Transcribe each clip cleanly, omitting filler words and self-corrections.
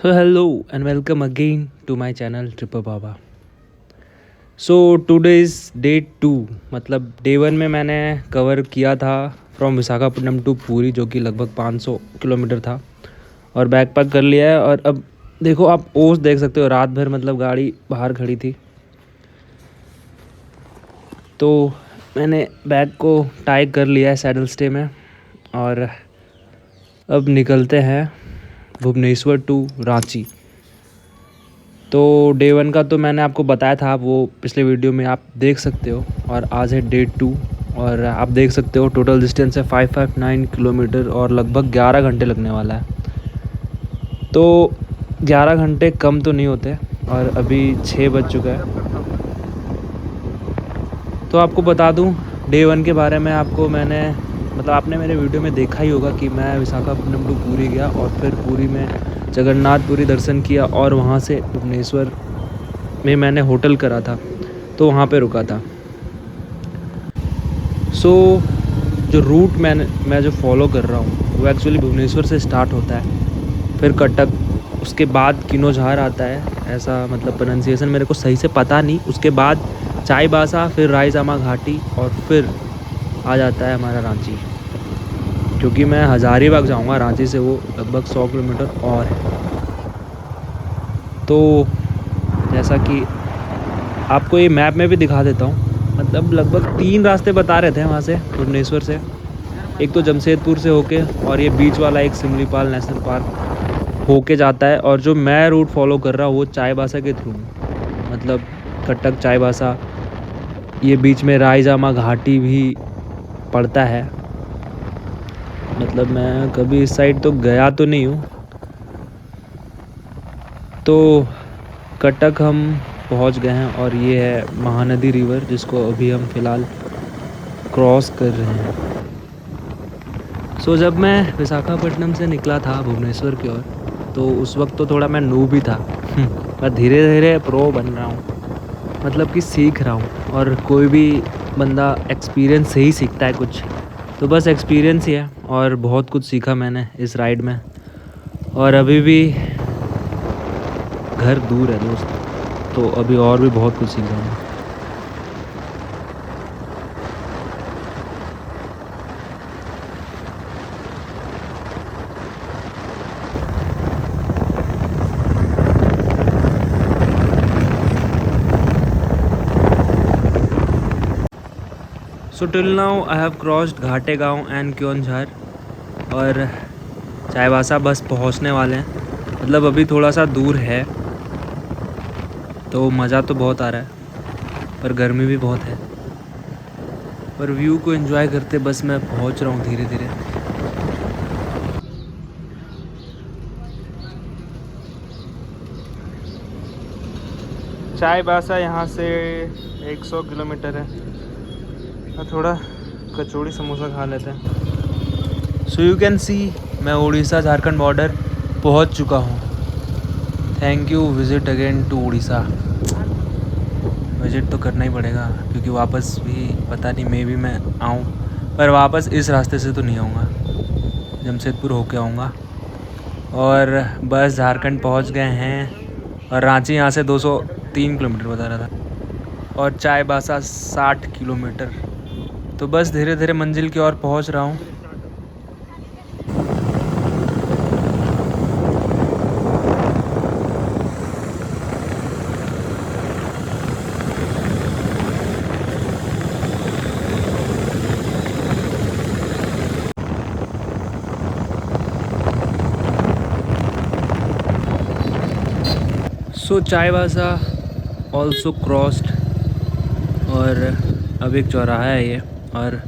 So hello and welcome again to my channel Tripper Baba. So today is day 2, मतलब day 1 में मैंने cover किया था from Visakhapatnam to पूरी, जो कि लगभग 500 किलोमीटर था, और बैग पैक कर लिया है। और अब देखो, आप ओस देख सकते हो, रात भर मतलब गाड़ी बाहर खड़ी थी, तो मैंने बैग को टाई कर लिया है सैडल स्टे में, और अब निकलते हैं भुवनेश्वर टू रांची। तो डे 1 का तो मैंने आपको बताया था, वो पिछले वीडियो में आप देख सकते हो। और आज है डे 2, और आप देख सकते हो टोटल डिस्टेंस है 559 किलोमीटर, और लगभग 11 घंटे लगने वाला है। तो 11 घंटे कम तो नहीं होते, और अभी 6 बज चुका है। तो आपको बता दूं, डे 1 के बारे में आपको मैंने मतलब आपने मेरे वीडियो में देखा ही होगा कि मैं विशाखापट्टनम टू पूरी गया, और फिर पूरी में जगन्नाथपुरी दर्शन किया, और वहाँ से भुवनेश्वर में मैंने होटल करा था, तो वहाँ पे रुका था। सो जो रूट मैं जो फॉलो कर रहा हूँ वो एक्चुअली भुवनेश्वर से स्टार्ट होता है, फिर कटक, उसके बाद किनोझार आता है, ऐसा मतलब प्रोनाउंसिएशन मेरे को सही से पता नहीं। उसके बाद चाईबासा, फिर रायजामा घाटी, और फिर आ जाता है हमारा रांची। क्योंकि मैं हज़ारीबाग जाऊँगा रांची से, वो लगभग 100 किलोमीटर और है। तो जैसा कि आपको ये मैप में भी दिखा देता हूँ, मतलब लगभग 3 रास्ते बता रहे थे वहाँ से, भुवनेश्वर से। एक तो जमशेदपुर से होके, और ये बीच वाला एक सिमलीपाल नेशनल पार्क होके जाता है। और जो मैं रूट फॉलो कर रहा हूँ वो चाईबासा के थ्रू, मतलब कटक चाईबासा, ये बीच में रायजामा घाटी भी पड़ता है। मतलब मैं कभी इस साइड तो गया तो नहीं हूँ। तो कटक हम पहुँच गए हैं, और ये है महानदी रिवर, जिसको अभी हम फ़िलहाल क्रॉस कर रहे हैं। जब मैं विशाखापट्टनम से निकला था भुवनेश्वर की ओर, तो उस वक्त तो थोड़ा मैं नूब ही था। मैं धीरे धीरे प्रो बन रहा हूँ, मतलब कि सीख रहा हूँ। और कोई भी बंदा एक्सपीरियंस से ही सीखता है कुछ, तो बस एक्सपीरियंस ही है। और बहुत कुछ सीखा मैंने इस राइड में, और अभी भी घर दूर है दोस्त, तो अभी और भी बहुत कुछ सीख रहा हूँ। Till now I have crossed घाटे गाँव एंड क्योंझार, और चाईबासा बस पहुंचने वाले हैं। मतलब अभी थोड़ा सा दूर है, तो मज़ा तो बहुत आ रहा है, पर गर्मी भी बहुत है। पर व्यू को एंजॉय करते बस मैं पहुंच रहा हूँ धीरे धीरे। चाईबासा यहाँ से 100 किलोमीटर है, और थोड़ा कचौड़ी समोसा खा लेते हैं। सो यू कैन सी, मैं उड़ीसा झारखंड बॉर्डर पहुँच चुका हूँ। Thank you, visit again to Orissa. Visit तो करना ही पड़ेगा, क्योंकि वापस भी पता नहीं, मे भी मैं आऊँ, पर वापस इस रास्ते से तो नहीं आऊँगा, जमशेदपुर होके आऊँगा। और बस झारखंड पहुँच गए हैं, और रांची यहाँ से 203 किलोमीटर बता रहा था, और चाईबासा 60 किलोमीटर। तो बस धीरे धीरे मंजिल की ओर पहुँच रहा हूँ। चाईबासा ऑल्सो क्रॉस्ड, और अब एक चौराहा है ये, और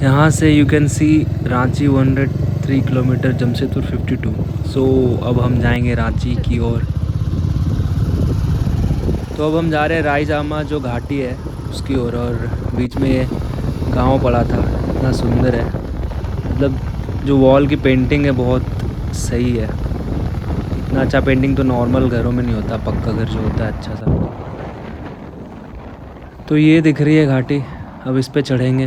यहाँ से you can C Ranchi 103 kilometre, Jamshedpur 52। अब हम जाएंगे रांची की ओर। तो अब हम जा रहे हैं रायजामा जो घाटी है उसकी ओर, और बीच में ये गाँव पड़ा था, इतना सुंदर है। मतलब जो वॉल की पेंटिंग है बहुत सही है। इतना अच्छा पेंटिंग तो नॉर्मल घरों में नहीं होता, पक्का घर जो होता है अच्छा सा। तो ये दिख रही है घाटी, अब इस पे चढ़ेंगे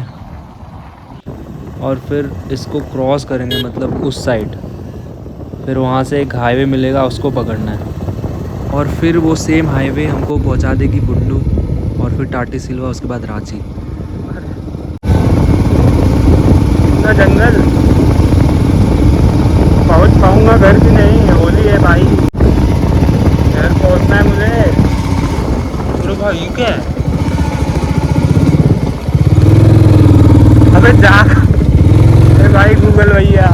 और फिर इसको क्रॉस करेंगे, मतलब उस साइड। फिर वहाँ से एक हाईवे मिलेगा, उसको पकड़ना है और फिर वो सेम हाईवे हमको पहुँचा देगी बुंडू और फिर टाटी सिल्वा, उसके बाद रांची। इतना जंगल पहुंच पाऊंगा घर की नहीं, होली है भाई, घर पहुंचना है मुझे। अरे भाई ये क्या है? अबे जा, अरे भाई गूगल भैया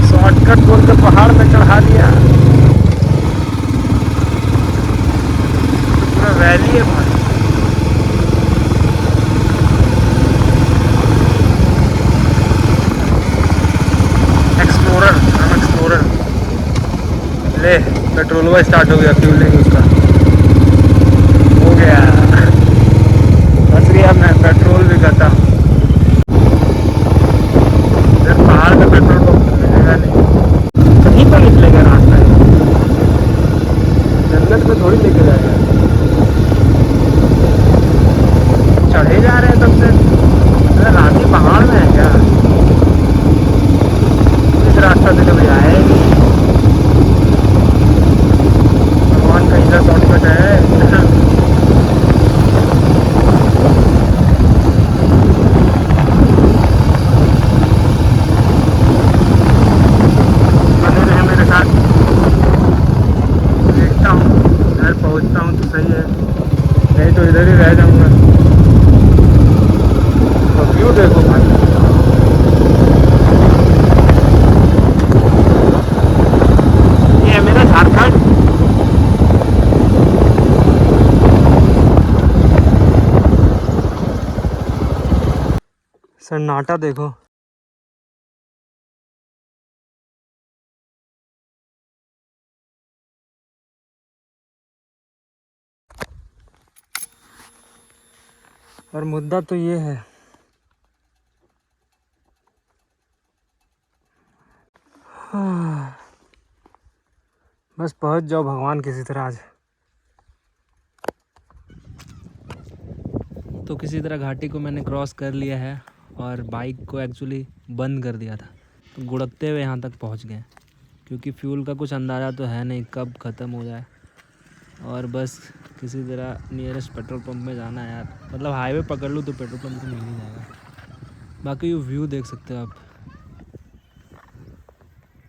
शॉर्टकट बोल के पहाड़ में चढ़ा दिया। पूरा वैली है भाई। एक्सप्लोरर, हम एक्सप्लोरर। ले पेट्रोल वो स्टार्ट हो गया, फ्यूलिंग उसका हो गया। बस गया मैं, पेट्रोल भी खत्म। इधर पहाड़ पे पेट्रोल पंप मिलेगा नहीं, कहीं पर निकलेगा रास्ता है, जन्नत में थोड़ी लेके जाएगा। चढ़े जा रहे हैं तब से। अरे रांची पहाड़ में है क्या? इस रास्ता से कभी आया ही नहीं। भगवान कहीं का शॉर्टकट है। बने रहे मेरे साथ, देखता हूँ घर पहुँचता हूँ तो सही है, नहीं तो इधर ही रह जाऊँगा। तो व्यू देखो भाई, ये है मेरा झारखंड। सन्नाटा देखो। और मुद्दा तो ये है, बस पहुंच जाओ भगवान किसी तरह आज। तो किसी तरह घाटी को मैंने क्रॉस कर लिया है और बाइक को एक्चुअली बंद कर दिया था, तो गुड़कते हुए यहाँ तक पहुँच गए, क्योंकि फ्यूल का कुछ अंदाज़ा तो है नहीं कब ख़त्म हो जाए। और बस किसी तरह नियरेस्ट पेट्रोल पंप में जाना है यार, मतलब हाईवे पकड़ लूँ तो पेट्रोल पंप तो मिल ही जाएगा। बाकी ये व्यू देख सकते हो आप।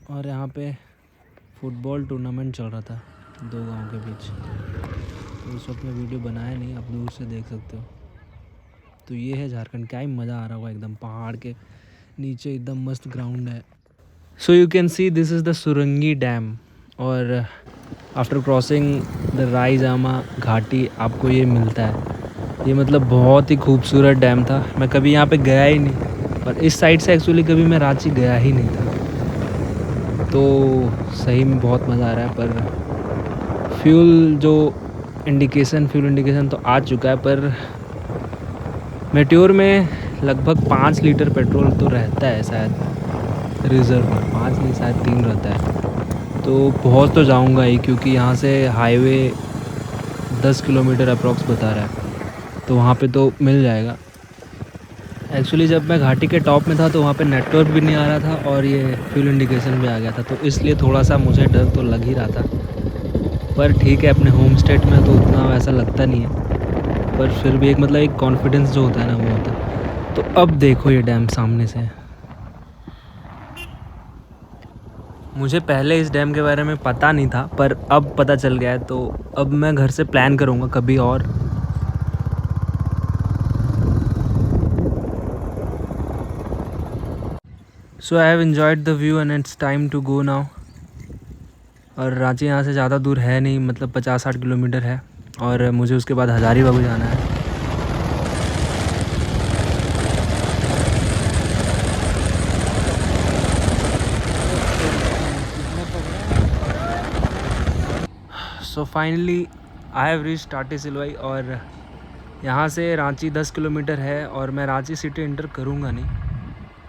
और यहाँ पे फुटबॉल टूर्नामेंट चल रहा था दो गांव के बीच, तो उस वक्त मैं वीडियो बनाया नहीं, आप दूर से देख सकते हो। तो ये है झारखंड, क्या ही मज़ा आ रहा होगा, एकदम पहाड़ के नीचे एकदम मस्त ग्राउंड है। So you can see this is the Surangi dam, और after crossing the Raijama Ghati आपको ये मिलता है। ये मतलब बहुत ही खूबसूरत डैम था, मैं कभी यहाँ पे गया ही नहीं, और इस साइड से एक्चुअली कभी मैं रांची गया ही नहीं था, तो सही में बहुत मज़ा आ रहा है। पर फ्यूल इंडिकेशन तो आ चुका है, पर मेट्योर में लगभग 5 लीटर पेट्रोल तो रहता है शायद रिज़र्व में, 5 नहीं शायद 3 रहता है। तो पहुँच तो जाऊँगा ही, क्योंकि यहाँ से हाईवे 10 किलोमीटर अप्रॉक्स बता रहा है, तो वहाँ पे तो मिल जाएगा। एक्चुअली जब मैं घाटी के टॉप में था तो वहाँ पे नेटवर्क भी नहीं आ रहा था और ये फ्यूल इंडिकेशन भी आ गया था, तो इसलिए थोड़ा सा मुझे डर तो लग ही रहा था। पर ठीक है, अपने होम स्टेट में तो उतना वैसा लगता नहीं है, पर फिर भी एक मतलब एक कॉन्फिडेंस जो होता है ना वो होता है। तो अब देखो ये डैम सामने से, मुझे पहले इस डैम के बारे में पता नहीं था, पर अब पता चल गया है, तो अब मैं घर से प्लान करूँगा कभी और। So I have enjoyed the view and it's time to go now. और रांची यहाँ से ज़्यादा दूर है नहीं, मतलब 50-60 किलोमीटर है, और मुझे उसके बाद हज़ारीबाग जाना है। So finally I have reach टाटी सिलवाई, और यहाँ से रांची 10 किलोमीटर है, और मैं रांची सिटी इंटर करूँगा नहीं,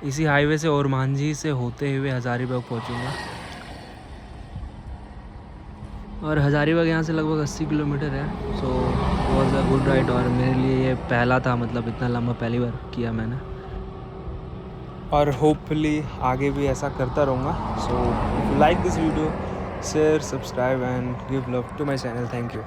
इसी हाईवे से और मांझी से होते हुए हज़ारीबाग पहुँचूँगा। और हज़ारीबाग यहाँ से लगभग 80 किलोमीटर है। So was a good ride, और मेरे लिए ये पहला था, मतलब इतना लंबा पहली बार किया मैंने। और होपफुली आगे भी ऐसा करता रहूँगा. So if you like this video, share, subscribe and give love to my channel. Thank you.